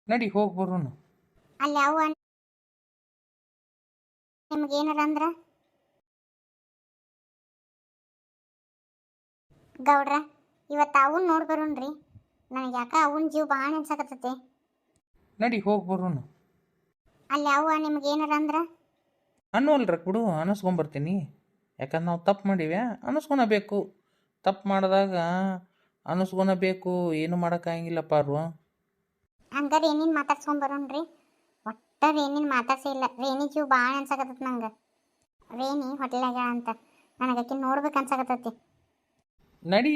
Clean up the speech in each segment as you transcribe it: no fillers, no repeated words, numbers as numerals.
ನಡಿ ಹೋಗಿ ಬರೋಣ. ಅಲ್ಲಿ ಯಾವ ನಿಮ್ಗೆ ಏನಾರ ಅಂದ್ರ ಗೌಡ್ರ ಇವತ್ತು ಅವನ್ ನೋಡಿ ಬರೋಣ್ರಿ. ನನಗೆ ಯಾಕ ಅವನ ಜೀವ ಭಾಳ ಅನ್ಸಕತ್ತೈತಿ. ನಡಿ ಹೋಗಿ ಬರೋಣ. ಅಲ್ಲಿ ಯಾವ ನಿಮ್ಗೆ ಏನಾರ ಅಂದ್ರ ಅನ್ನೋಲ್ರ ಬಿಡು, ಅನ್ನಿಸ್ಕೊಂಬರ್ತೀನಿ. ಯಾಕಂದ್ರೆ ನಾವು ತಪ್ಪು ಮಾಡೀವಿ, ಅನ್ನಿಸ್ಕೊಳಬೇಕು. ತಪ್ಪು ಮಾಡಿದಾಗ ಅನ್ನಿಸ್ಕೊಳಬೇಕು, ಏನು ಮಾಡೋಕ್ಕಾಗಿಲ್ಲ ಪಾರು. ಹಂಗಾರೆ ಏನೇನು ಮಾತಾಡ್ಸ್ಕೊಂಡ್ ಬರೋಣ್ರಿ. ಒಟ್ಟ ರೇನಿನ ಮಾತಾಡ್ಸೇ ಇಲ್ಲ. ರೇಣಿ ಜೀವ ಭಾಳ ಅನ್ಸಕತ್ತೈತಿ ನಂಗೆ. ರೇಣಿ ಹೊಟ್ಟೆಲಾಗ ಅಂತ ನನಗೆ ಆಕಿ ನೋಡ್ಬೇಕು ಅನ್ಸಕತ್ತೈತಿ. ನಡಿ,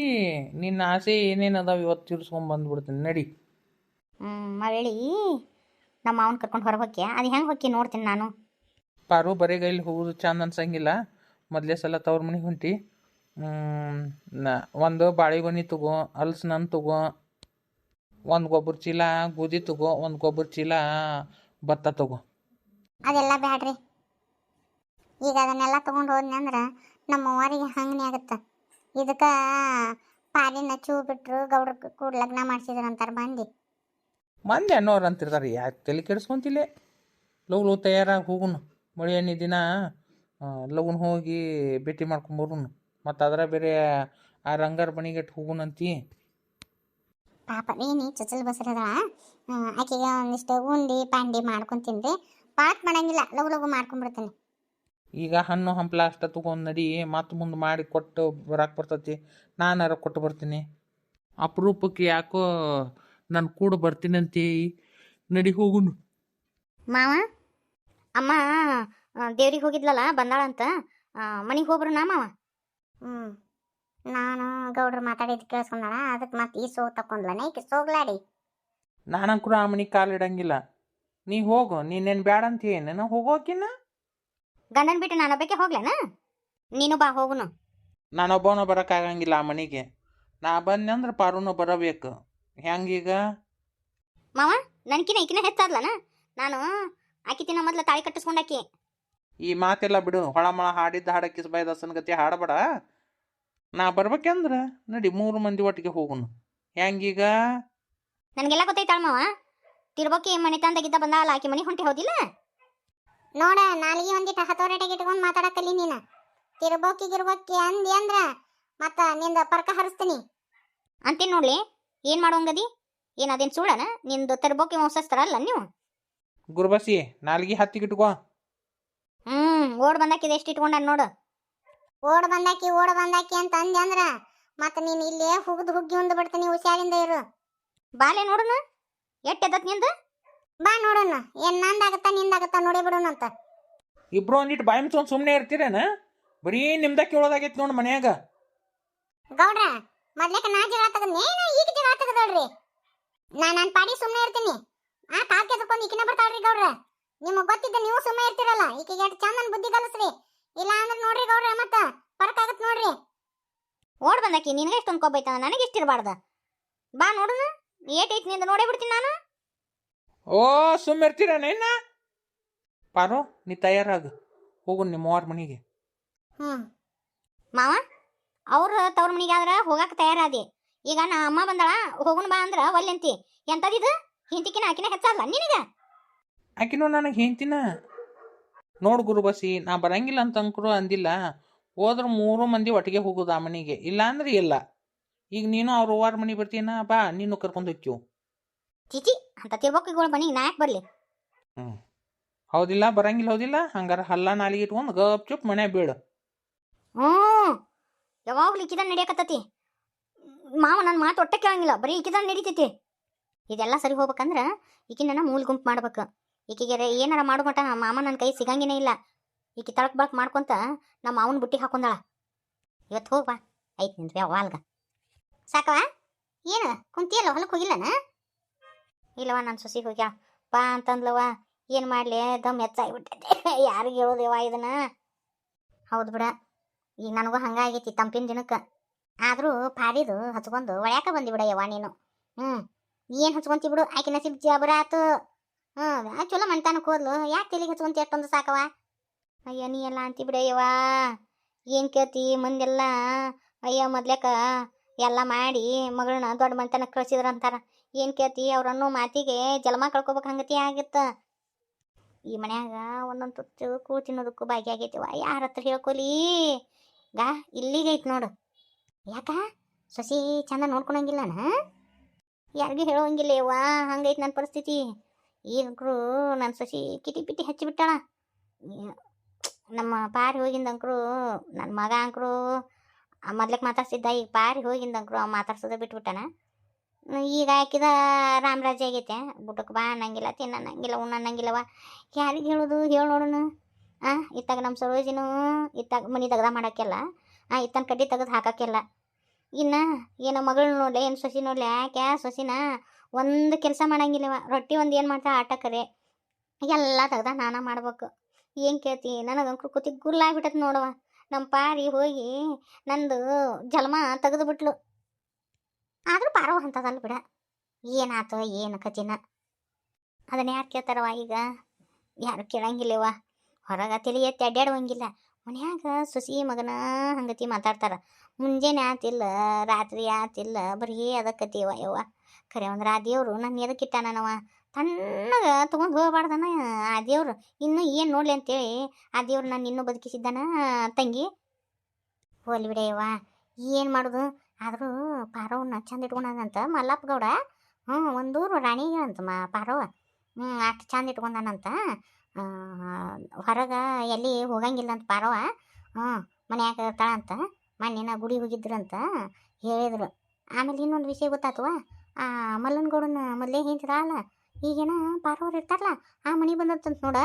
ನಿನ್ನ ಆಸೆ ಏನೇನು ಅದಾವ ಇವತ್ತು ತೀರ್ಸ್ಕೊಂಡ್ ಬಂದ್ಬಿಡ್ತೀನಿ. ನಡಿ. ಮರಳಿ ನಮ್ಮ ಮಾವನ ಕರ್ಕೊಂಡು ಹೊರಗೆ ಹೋಗ್ಯ ಅದು ಹೆಂಗೆ ಹೊಕ್ಕಿ ನೋಡ್ತೀನಿ ನಾನು. ಪಾರು ಬರೇಗೈಲಿ ಹೋಗೋದು ಚಂದ ಅನ್ಸಂಗಿಲ್ಲ. ಮೊದಲೇ ಸಲ ತವ್ರ ಮನೆಗೆ ಹೊಂಟಿ. ಒಂದು ಬಾಳೆಗೊನೆ ತಗೋ, ಹಲ್ಸಿನಣ್ಣು ತಗೋ, ಒಂದು ಗೊಬ್ಬರ ಚೀಲ ಗೋಧಿ ತಗೋ, ಒಂದು ಗೊಬ್ಬರ ಚೀಲ ಭತ್ತ ತಗೋ. ಅದೆಲ್ಲ ಬ್ಯಾಡ್ರಿ. ಈಗ ಅದನ್ನೆಲ್ಲ ತೊಗೊಂಡು ಹೋದ್ನಿ ಅಂದ್ರೆ ನಮ್ಮ ಅವ್ವರಿಗೆ ಹಂಗನೇ ಆಗುತ್ತೆ. ಇದಕ್ಕೆ ಪಾರಿನ ಚೂ ಬಿಟ್ರು ಗೌಡ್ರ ಕೂಡ ಲಗ್ನ ಮಾಡಿಸಿದ್ರು ಅಂತಾರೆ ಬಂದು. ಮಂದಿ ಅನ್ನೋರು ಅಂತಿರ್ತಾರೆ, ಯಾಕೆ ತಲೆ ಕೆಡಿಸ್ಕೊಂತಿಲ್ಲ. ಲವ್ ತಯಾರಾಗಿ ಹೋಗುನು. ಮಳೆ ಎಣ್ಣೆ ದಿನ ಲಗುನ್ ಹೋಗಿ ಭೇಟಿ ಮಾಡ್ಕೊಂಬರುನು. ಮತ್ತು ಅದರ ಬೇರೆ ಆ ರಂಗಾರ ಮನೆಗೆಟ್ಟು ಹೋಗುನಂತಿ. ಪಾಪ ನೀನು ಚಚಲ್ ಬಸರದ ಆಕೆಗೆ ಒಂದಿಷ್ಟು ಉಂಡಿ ಪಾಂಡಿ ಮಾಡ್ಕೊಂತಿನ್ರಿ. ಪಾಟ್ ಮಾಡಂಗಿಲ್ಲ, ಲಗು ಲಗು ಮಾಡ್ಕೊಂಡ್ಬಿಡ್ತೀನಿ. ಈಗ ಹಣ್ಣು ಹಂಪ್ಲ ಅಷ್ಟ ತಗೊಂಡು ನಡಿ, ಮತ್ತು ಮುಂದೆ ಮಾಡಿ ಕೊಟ್ಟು ಬರಾಕ್ ಬರ್ತೈತಿ. ನಾನಾರ ಕೊಟ್ಟು ಬರ್ತೀನಿ. ಅಪರೂಪಕ್ಕೆ ಯಾಕೋ ನಾನು ಕೂಡ ಬರ್ತೀನಂತಿ. ನಡಿ ಹೋಗುನು. ಮಾವ ಅಮ್ಮ ದೇವ್ರಿಗೆ ಹೋಗಿದ್ಲಲ್ಲ ಬಂದಾಳಂತ, ಮನೆಗೆ ಹೋಗ್ರು ನಾ ಮಾವ. ನಾನು ಗೌಡ್ರು ಮಾತಾಡಿದ್ದು ಕೇಳಿಸ್ಕೊಂಡಾಳ. ಅದಕ್ಕೆ ಮತ್ತೆ ಈ ಸೋಗ್ ತಕೊಂಡ್ಲನೇ ಈಕೆ ಸೋಗ್ಲಾಡಿ. ನಾನಂಕರು ಆ ಮನೆಗೆ ಕಾಲಿಡಂಗಿಲ್ಲ. ನೀ ಹೋಗು, ನೀನೇನು ಬ್ಯಾಡ ಅಂತ ಏನೇನು ಹೋಗೋಕಿನ್ನ. ಗಂಡನ ಬಿಟ್ಟು ನಾನು ಒಬ್ಬಕ್ಕೆ ಹೋಗ್ಲೇನ? ನೀನು ಬಾ ಹೋಗುನು. ನಾನೊಬ್ಬನ ಬರೋಕ್ಕಾಗಂಗಿಲ್ಲ ಆ ಮನೆಗೆ. ನಾ ಬಂದೆ ಅಂದ್ರೆ ಪಾರುನು ಬರಬೇಕು. ಹೆಂಗೀಗ ಮಾವ ನನ್ಕಿನ ಈಕಿನ ಹೆಚ್ಚಾದ್ಲನ? ನಾನು ಆಕಿ ತಿನ್ನ ಮೊದ್ಲು ತಾಳಿ ಕಟ್ಟಿಸ್ಕೊಂಡಾಕಿ. ಈ ಮಾತೆಲ್ಲ ಬಿಡು. ಹೊಳಮಳ ಹಾಡಿದ್ದ ಹಾಡ ಕಿಸ್ಬಾಯ್ ದಸನ ಗತಿ ಹಾಡಬೇಡ. ನಾ ಬರ್ಬೇಕಂದ್ರೆ ನಡಿ, 3 ಮಂದಿ ಒಟ್ಟಿಗೆ ಹೋಗುನು. ಹೆಂಗೀಗ ನನಗೆಲ್ಲ ಗೊತ್ತೈತಾಳ ಮಾವ. ತಿರ್ಬೋಕಿ ಮನೆ ತಂದಾಗಿದ್ದ ಬಂದಾಳ, ಆಕಿ ಮನೆ ಹೊಂಟಿ ಹೋದಿಲ್ಲ ನೋಡ. ನಾಲಿಗೆ ಒಂದಿಟ್ಟು ಹತೋರೇಟಾಗಿ ಇಟ್ಕೊಂಡು ಮಾತಾಡಕಲ್ಲಿ ನೀನು. ತಿರ್ಬೋಕಿ ಅಂದಿ ಅಂದ್ರ ಮತ್ತ ನಿಂದ ಪರ್ಕ ಹರಿಸ್ತೀನಿ ಅಂತೀನಿ. ನೋಡ್ಲಿ ಏನ್ ಮಾಡೋಂಗದಿ? ಏನ್ ಅದೇನ್ ಸುಳ್ಳನ? ನಿಂದು ತಿರ್ಬೋಕಿ ಮೋಸಸ್ತಾರಲ್ಲ ನೀವು. ಗುರುಬಸಿ ನಾಲ್ಗಿ ಹತ್ತಿಗಿಟ್ಕೋ. ಓಡ್ ಬಂದಾಕಿದೆ ಎಷ್ಟು ಇಟ್ಕೊಂಡ ನೋಡು. ಓಡ್ ಬಂದಾಕಿ ಅಂತ ಅಂದೆ ಅಂದ್ರ ಮತ್ತ ನೀನು ಇಲ್ಲೇ ಹುಗ್ಗಿ ಹೊಂದ್ ಬಿಡ್ತೀನಿ. ಹುಷಾರಿಂದ ಇರು. ಬಾಲೆ ನೋಡೋಣ ಎಟ್ಟೆದತ್ ನಿಂದ. ಬಾ ನೋಡೋಣ ಏನ್ ನಂದಾಗತ್ತ ನಿಂದಾಗತ್ತ ನೋಡಿ ಬಿಡೋಣ ಅಂತ. ಇಬ್ರು ಒಂದಿಟ್ಟು ಬಾಯಿ ಮುಚ್ಕೊಂಡು ಸುಮ್ಮನೆ ಇರ್ತೀರೇನ? ಬರೀ ನಿಮ್ದ ಕೇಳೋದಾಗೈತಿ ನೋಡು ಮನ್ಯಾಗ. ಗೌಡ್ರ ಮೊದ್ಲೇಕ ನಾ ಜಗಳ ತಗದ್ನೇನ ಈಗ ಜಗಳ ತಗದಳ್ರಿ. ನಾನು ಪಾಡಿ ಸುಮ್ಮನೆ ಇರ್ತೀನಿ. ಆ ಕಾಲ್ಕೆ ತಕೊಂಡು ಈಕಿನ ಬರ್ತಾಳ್ರಿ ಗೌಡ್ರ. ನಿಮಗೆ ಗೊತ್ತಿದ್ದ ನೀವು ಸುಮ್ಮನೆ ಇರ್ತಿರಲ್ಲ. ಈಕೆಗೆ ಎಷ್ಟು ಚಂದನ್ ಬುದ್ಧಿ ಕಲಿಸ್ರಿ. ಇಲ್ಲ ಅಂದ್ರೆ ನೋಡ್ರಿ ಗೌಡ್ರ ಮತ್ತ ಫರ್ಕ್ ಆಗತ್ ನೋಡ್ರಿ. ಓಡ್ ಬಂದಾಕಿ ನಿನಗೆ ಎಷ್ಟೊಂದು ಕೊಬ್ಬೈತ, ನನಗೆ ಇಷ್ಟಿರಬಾರ್ದ. ಬಾ ನೋಡೋಣ ಏಟೈತಿ ನಿಂದ ನೋಡೇ ಬಿಡ್ತೀನಿ ನಾನು. ಓ ಸುಮ್ಮ ಇರ್ತೀರೇನ? ಪಾರು ನೀ ತಯಾರಾಗು, ಹೋಗು ನಿಮ್ಮ ಅವ್ರ ಮನೆಗೆ. ಮಾವ ಅವ್ರ ತವ್ರ ಮನೆಗೆ ಆದ್ರ ಹೋಗಾಕ ತಯಾರಾದಿ. ಈಗ ನಾ ಅಮ್ಮ ಬಂದಾಳ ಹೋಗುಣ ಬಾ ಅಂದ್ರ ಒಲ್ಲೆಂತಿ. ಎಂತದಿದು ಹಿಂತಿಕಿನ ಆಕಿನ ಹೆಚ್ಚಲ್ಲ ನಿನಗ? ಆಕಿನೂ ನನಗೆ ಹೇಳ್ತೀನ. ನೋಡು ಗುರುಬಸಿ, ನಾ ಬರಂಗಿಲ್ಲ ಅಂತ ಅಂಕರು ಅಂದಿಲ್ಲ. ಹೋದ್ರೆ 3 ಮಂದಿ ಒಟ್ಟಿಗೆ ಹೋಗೋದು ಆ ಮನೆಗೆ. ಇಲ್ಲ ಅಂದ್ರೆ ಇಲ್ಲ. ಈಗ ನೀನು ಅವ್ರ ಅವ್ವಾರ ಮನೆಗೆ ಬರ್ತೀನ, ಬಾ ನೀನು ಕರ್ಕೊಂಡು ಹೋಗ್ತೀವಿ. ಚಿಚಿ ಅಂತ ತಿರ್ಬೋಕಿಗಳು ಬನ್ನಿ ನಾ ಯಾಕೆ ಬರ್ಲಿ? ಹೌದಿಲ್ಲ, ಬರಂಗಿಲ್ಲ ಹೌದಿಲ್ಲ. ಹಂಗಾರ ಹಲ್ಲ ನಾಲಿಗೆ ಇಟ್ಕೊಂಡು ಗಪ್ ಚುಪ್ ಮನೆ ಬೀಳು. ಯಾವಾಗ್ಲೂ ಇಕ್ಕಿದ ನಡಿಯಕತ್ತತಿ ಮಾವ. ನನ್ನ ಮಾತು ಒಟ್ಟ ಕೇಳಂಗಿಲ್ಲ, ಬರೀ ಇಕ್ಕಿದ ನಡೀತೈತಿ. ಇದೆಲ್ಲ ಸರಿ ಹೋಗ್ಬೇಕಂದ್ರ ಈಕಿನ ಮೂಲ್ ಗುಂಪು ಮಾಡ್ಬೇಕು. ಈಕಿಗೆ ಏನಾರ ಮಾಡು ಮಟ ನಮ್ಮ ಮಾಮ ನನ್ನ ಕೈ ಸಿಗಂಗೇನೇ ಇಲ್ಲ. ಈಕಿ ತಳಕ್ ಬಳಕ್ ಮಾಡ್ಕೊಂತ ನಮ್ಮ ಮಾವನ ಬುಟ್ಟಿ ಹಾಕೊಂಡಾಳ. ಇವತ್ತು ಹೋಗ್ಬಾ ಐತ್ ನಿಂದ್ರಿ ಅವಾಲ್ಗ. ಸಾಕವಾ? ಏನು ಕುಂತಿಯಲ್ಲ, ಹೊಲಕ್ಕೆ ಹೋಗಿಲ್ಲನ? ಇಲ್ಲವ ನನ್ನ ಸೊಸಿ ಹೋಗ್ಯಾ ಬಾ ಅಂತಂದ್ಲವ. ಏನು ಮಾಡಲಿ ದಮ್ ಹೆಚ್ಚಾಗ್ಬಿಟ್ಟೈತೆ. ಯಾರಿಗೆ ಹೇಳೋದೇವ ಇದನ್ನ? ಹೌದು ಬಿಡ, ಈಗ ನನಗೂ ಹಂಗಾಗೈತಿ ತಂಪಿನ ದಿನಕ್ಕೆ. ಆದರೂ ಪಾರಿದು ಹಚ್ಕೊಂಡು ಒಳ್ಯಾಕ ಬಂದಿ ಬಿಡಯ್ಯವ ನೀನು. ಏನು ಹಚ್ಕೊಂತಿ ಬಿಡು, ಆಕಿ ನಸೀಬ್ ಜಬರ ಆತು. ಚಲೋ ಮಂಟಾನಕ್ಕೆ ಹೋದ್ಲು, ಯಾಕೆ ತೆಲಿಗೆ ಹಚ್ಕೊಂತಿ ಅಷ್ಟೊಂದು ಸಾಕವ? ಅಯ್ಯ ನೀ ಎಲ್ಲ ಅಂತಿ ಬಿಡಯ್ಯವ. ಏನು ಕೇಳ್ತಿ ಮಂದೆಲ್ಲ? ಅಯ್ಯ ಮೊದ್ಲೇಕ ಎಲ್ಲ ಮಾಡಿ ಮಗಳನ್ನ ದೊಡ್ಡ ಮಂತನಕ್ಕೆ ಕಳ್ಸಿದ್ರ ಅಂತಾರ. ಏನು ಕೇಳ್ತಿ ಅವ್ರನ್ನೋ ಮಾತಿಗೆ ಜಲಮ ಕಳ್ಕೊಬೇಕು ಹಂಗತಿ ಆಗಿತ್ತ. ಈ ಮನ್ಯಾಗ ಒಂದೊಂದು ತುತ್ತು ಕೂಳು ತಿನ್ನೋದಕ್ಕೂ ಭಾಗ್ಯ ಆಗೈತಿವ, ಯಾರ ಹತ್ರ ಹೇಳ್ಕೊಲಿ ಗಾ ಇಲ್ಲಿಗೆ ಐತಿ ನೋಡು. ಯಾಕ ಸೊಸಿ ಚಂದ ನೋಡ್ಕೊಳಂಗಿಲ್ಲನ, ಯಾರಿಗೂ ಹೇಳೋಂಗಿಲ್ಲ ಯವ್ವ, ಹಂಗೈತಿ ನನ್ನ ಪರಿಸ್ಥಿತಿ. ಈಗಂಕರು ನನ್ನ ಸೊಸಿ ಕಿಟಿ ಪಿಟಿ ಹಚ್ಚಿಬಿಟ್ಟಾಳ. ನಮ್ಮ ಪಾರಿ ಹೋಗಿಂದಂಕರು ನನ್ನ ಮಗ ಅಂಕರು ಮೊದ್ಲಕ್ಕೆ ಮಾತಾಡ್ಸಿದ್ದ, ಈಗ ಪಾರಿ ಹೋಗಿಂದಂಕರು ಅವ ಮಾತಾಡ್ಸೋದ ಬಿಟ್ಬಿಟ್ಟಾನ. ಈಗ ಹಾಕಿದ ರಾಮರಾಜ ಆಗೈತೆ, ಬುಟ್ಟಕ್ಕೆ ಬಾ ಅನ್ನಂಗಿಲ್ಲ, ತಿನ್ನಂಗಿಲ್ಲ, ಉಣ್ಣಂಗಿಲ್ಲವ. ಯಾರಿಗೆ ಹೇಳೋದು ಹೇಳಿ ನೋಡೋಣ. ಇತ್ತಾಗ ನಮ್ಮ ಸರೋಜಿನೂ ಇತ್ತಾಗ ಮನೆ ತೆಗ್ದ ಮಾಡೋಕ್ಕೆಲ್ಲ, ಇತ್ತನ ಕಡ್ಡಿ ತೆಗೆದು ಹಾಕೋಕ್ಕೆಲ್ಲ. ಇನ್ನು ಏನೋ ಮಗಳು ನೋಡ್ಲೆ ಏನು ಸೊಸಿ ನೋಡ್ಲೆ, ಯಾಕೆ ಸೊಸಿನ ಒಂದು ಕೆಲಸ ಮಾಡಂಗಿಲ್ಲವ. ರೊಟ್ಟಿ ಒಂದು ಏನು ಮಾಡ್ತಾ ಆಟಕ್ಕರೆ ಎಲ್ಲ ತೆಗ್ದ ನಾನ ಮಾಡ್ಬೇಕು. ಏನು ಕೇಳ್ತಿ, ನನಗಂಕರು ಕೂತಿ ಗುರ್ಲಾಗ್ಬಿಟ್ಟತ್ ನೋಡವ. ನಮ್ಮ ಪಾರಿ ಹೋಗಿ ನಂದು ಜನ್ಮ ತೆಗೆದು ಬಿಟ್ಲು. ಆದರೂ ಪಾರೋ ಅಂತದಲ್ಲ ಬಿಡ, ಏನಾಯ್ತು ಏನು ಕತಿನ ಅದನ್ನ ಯಾರು ಕೇಳ್ತಾರವ. ಈಗ ಯಾರು ಕೇಳಂಗಿಲ್ಲವ, ಹೊರಗೆ ತಲೆ ಎತ್ತಿ ಅಡ್ಡಾಡುವಂಗಿಲ್ಲ. ಮನ್ಯಾಗ ಸೊಸಿ ಮಗನ ಹಂಗತಿ ಮಾತಾಡ್ತಾರ. ಮುಂಜಾನೆ ಆತಿಲ್ಲ, ರಾತ್ರಿ ಆತಿಲ್ಲ, ಬರೀ ಅದಕ್ಕತಿವ ಯವ್ವ. ಖರೆ ಅಂದ್ರೆ ಆ ದೇವರು ನನ್ನ ಎದಕ್ಕಿಟ್ಟಾನವ, ತಣ್ಣಗೆ ತೊಗೊಂಡು ಹೋಗಬಾರ್ದನ ಆ ದೇವ್ರು. ಇನ್ನೂ ಏನು ನೋಡ್ಲಿ ಅಂತೇಳಿ ಆ ದೇವ್ರು ನಾನು ಇನ್ನೂ ಬದುಕಿಸಿದ್ದಾನ ತಂಗಿ. ಹೋಲಿ ಬಿಡೆಯವ್ವ, ಏನು ಮಾಡೋದು. ಆದರೂ ಪಾರವನ್ನ ಚಂದ ಇಟ್ಕೊಂಡಾನಂತ ಮಲ್ಲಪ್ಪ ಗೌಡ. ಒಂದೂರು ರಾಣಿಗಳಂತ ಪಾರವ. ಅಷ್ಟು ಚಂದ ಇಟ್ಕೊಂಡಾನಂತ. ಹೊರಗೆ ಎಲ್ಲಿ ಹೋಗಂಗಿಲ್ಲ ಅಂತ ಪಾರವ. ಮನ್ಯಾಗ ಇರ್ತಾಳಂತ. ಮೊನ್ನೆನ ಗುಡಿ ಹೋಗಿದ್ರಂತ ಹೇಳಿದ್ರು. ಆಮೇಲೆ ಇನ್ನೊಂದು ವಿಷಯ ಗೊತ್ತಾತವ, ಮಲ್ಲನ ಗೌಡನ ಮೊದಲೇ ಹೇಳ್ತಿರಲ್ಲ, ಈಗೇನ ಪಾರವ್ರು ಇರ್ತಾರಲ್ಲ ಆ ಮನೆ ಬಂದತ್ತಂತ ನೋಡ.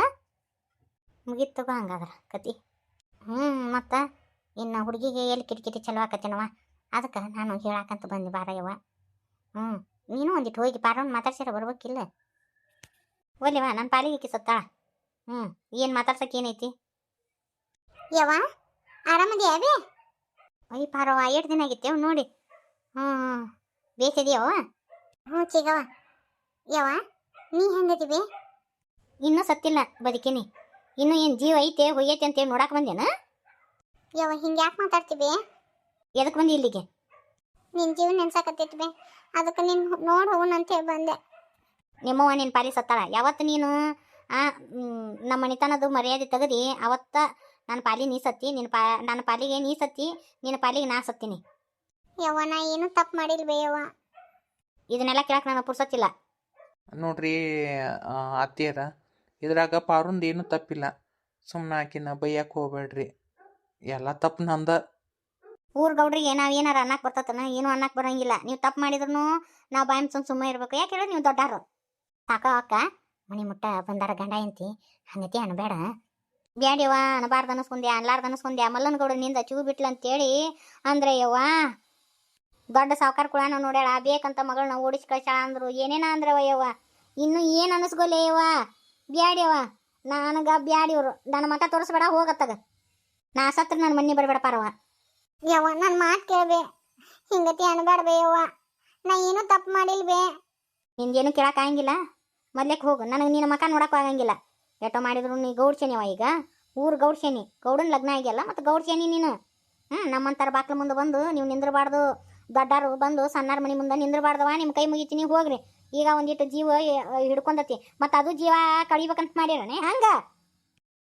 ಮುಗಿತವ ಹಂಗಾದ್ರೆ ಕತಿ. ಮತ್ತು ಇನ್ನು ಹುಡುಗಿಗೆ ಎಲ್ಲಿ ಕಿಟಕಿಟಿ ಚಲೋ ಆಕತ್ತೇನವ, ಅದಕ್ಕೆ ನಾನು ಹೇಳಾಕಂತ ಬಂದೆ ಬಾರಯ್ಯವ. ನೀನು ಒಂದಿಟ್ಟು ಹೋಗಿ ಪಾರವನ್ನ ಮಾತಾಡ್ಸ್ಯಾರ ಬರ್ಬೇಕಿಲ್ಲ. ಒಲ್ಲಿವ ನನ್ನ ಪಾಲಿಗೆ ಈಕಿ ಸತ್ತಾಳ. ಏನು ಮಾತಾಡ್ಸಕ್ಕೆ ಏನೈತಿ ಯವ್ವ, ಆರಾಮದಿಯಾವೇ? ಅಯ್ಯ ಪಾರವ, 8 ದಿನ ಆಗಿತ್ತೇವ್ ನೋಡಿ. ಬೇಸಿದೆಯವ? ಚಿಗವ. ಯವ್ವ ನೀ ಹೆಂಗದಿವಿ? ಇನ್ನೂ ಸತ್ತಿಲ್ಲ, ಬದುಕೇನಿ. ಇನ್ನೂ ಏನು ಜೀವ ಐತೆ ಹೊಯ್ಯೈತೆ ಅಂತೇಳಿ ನೋಡಕ್ಕೆ ಬಂದೇನ? ಯವ್ವ ಹಿಂಗೆ ಯಾಕೆ ಮಾತಾಡ್ತೀವಿ? ಎದಕ್ಕೆ ಬಂದಿ ಇಲ್ಲಿಗೆ? ನಿನ್ನ ಜೀವ ನೆನ್ಸಾಕತ್ತೈತಿ, ಅದಕ್ಕೆ ನೀನು ನೋಡಿ ಹೋಗೋಣ ಅಂತೇಳಿ ಬಂದೆ. ನಿಮ್ಮವ್ವ ನಿನ್ನ ಪಾಲಿ ಸತ್ತಾಳ. ಯಾವತ್ತು ನೀನು ನಮ್ಮ ಮನೆತನದು ಮರ್ಯಾದೆ ತೆಗದಿ ಅವತ್ತ ನನ್ನ ಪಾಲಿ ನೀ ಸತ್ತಿ, ನನ್ನ ಪಾಲಿಗೆ ನೀ ಸತ್ತಿ, ನಿನ್ನ ಪಾಲಿಗೆ ನಾ ಸತ್ತೀನಿ. ಯವ್ವ ನಾ ಏನು ತಪ್ಪು ಮಾಡಿಲ್ವೇ ಯವ್ವ. ಇದನ್ನೆಲ್ಲ ಕೇಳಕ್ಕೆ ನನಗೆ ಪುರ್ಸತ್ತಿಲ್ಲ. ನೋಡ್ರಿ ಅತ್ತಿಯರ, ಇದ್ರಾಗ ಪಾರುಂದು ಏನೂ ತಪ್ಪಿಲ್ಲ. ಸುಮ್ಮನೆ ಆಕಿನ ಬೈಯಕ್ಕೆ ಹೋಗ್ಬೇಡ್ರಿ, ಎಲ್ಲ ತಪ್ಪು ನಂದ. ಊರ್ ಗೌಡ್ರಿಗೆ ನಾವು ಏನಾರ ಅನ್ನಕ್ಕೆ ಬರ್ತತನ? ಏನು ಅನ್ನಕ್ಕೆ ಬರೋಂಗಿಲ್ಲ. ನೀವು ತಪ್ಪು ಮಾಡಿದ್ರು ನಾವು ಬಾಯಿ ಮುಚ್ಕೊಂಡು ಸುಮ್ಮನೆ ಇರ್ಬೇಕು. ಯಾಕೆ ಹೇಳಿ, ನೀವು ದೊಡ್ಡಾರು. ಸಾಕ ಅಕ್ಕ, ಮನೆ ಮುಟ್ಟ ಬಂದಾರ ಗಂಡ ಎಂತಿ ಹಂಗತಿ ಅನ್ಬೇಡ. ಬ್ಯಾಡ್ಯವ್ವ, ಅನ್ಬಾರ್ದು ಅನಿಸ್ಕೊಂಡೆ, ಅನ್ಲಾರ್ದು ಅನಿಸ್ಕೊಂಡೆ. ಮಲ್ಲನ ಗೌಡನಿಂದ ಚೂ ಬಿಟ್ಲು ಅಂತೇಳಿ ಅಂದ್ರೆ ಯವ್ವ, ದೊಡ್ಡ ಸಾವುಕಾರ ಕೂಡ ನಾವು ನೋಡ್ಯಾಳ, ಬೇಕಂತ ಮಗಳನ್ನ ಓಡಿಸಿ ಕಳ್ಸಾಳ ಅಂದ್ರು. ಏನೇನ ಅಂದ್ರವ ಯವ್ವ, ಇನ್ನೂ ಏನು ಅನಿಸ್ಕೊಲ್ಲ ಯವ್ವ. ಬ್ಯಾಡ್ಯವ್ವ, ನನಗೆ ಬ್ಯಾಡಿಯವ್ರು. ನನ್ನ ಮಕ ತೋರಿಸ್ಬೇಡ, ಹೋಗತ್ತಾಗ. ನಾ ಸತ್ರ ನನ್ನ ಮನೆ ಬರಬೇಡ ಪಾರವ. ಯವ್ವ ನನ್ನ ಮಾತು ಕೇಳ್ಬೇ, ಹಿಂಗತಿ ಅನ್ಬೇಡ್ಬೇ ಯವ್ವ, ನಾ ಏನೂ ತಪ್ಪು ಮಾಡಿಲ್ವೇ. ನಿಂದೇನು ಕೇಳಕ್ಕಾಗಂಗಿಲ್ಲ, ಮೊದ್ಲೇಕ್ಕೆ ಹೋಗು. ನನಗೆ ನಿನ್ನ ಮಕ ನೋಡಕ್ಕೂ ಆಗಂಗಿಲ್ಲ. ಎಷ್ಟೋ ಮಾಡಿದ್ರು ನೀ ಗೌಡ್ಸೇನಿವ. ಈಗ ಊರು ಗೌಡ್ಸೇನಿ, ಗೌಡನ ಲಗ್ನ ಆಗಿಲ್ಲ ಮತ್ತು ಗೌಡ್ಸೇನಿ ನೀನು. ನಮ್ಮಂತಾರ ಬಾಕ್ಲ ಮುಂದೆ ಬಂದು ನೀವು ನಿಂದ್ರಬಾರ್ದು. ದೊಡ್ಡಾರು ಬಂದು ಸಣ್ಣಾರ ಮನೆ ಮುಂದೆ ನಿಂದ್ರಬಾರ್ದವ. ನಿಮ್ಮ ಕೈ ಮುಗಿತೀನಿ, ನೀವು ಹೋಗ್ರಿ. ಈಗ ಒಂದಿಟ್ಟು ಜೀವ ಹಿಡ್ಕೊಂಡತಿ, ಮತ್ತು ಅದು ಜೀವ ಕಳಿಬೇಕಂತ ಮಾಡ್ಯಾರನೆ ಹಂಗೆ.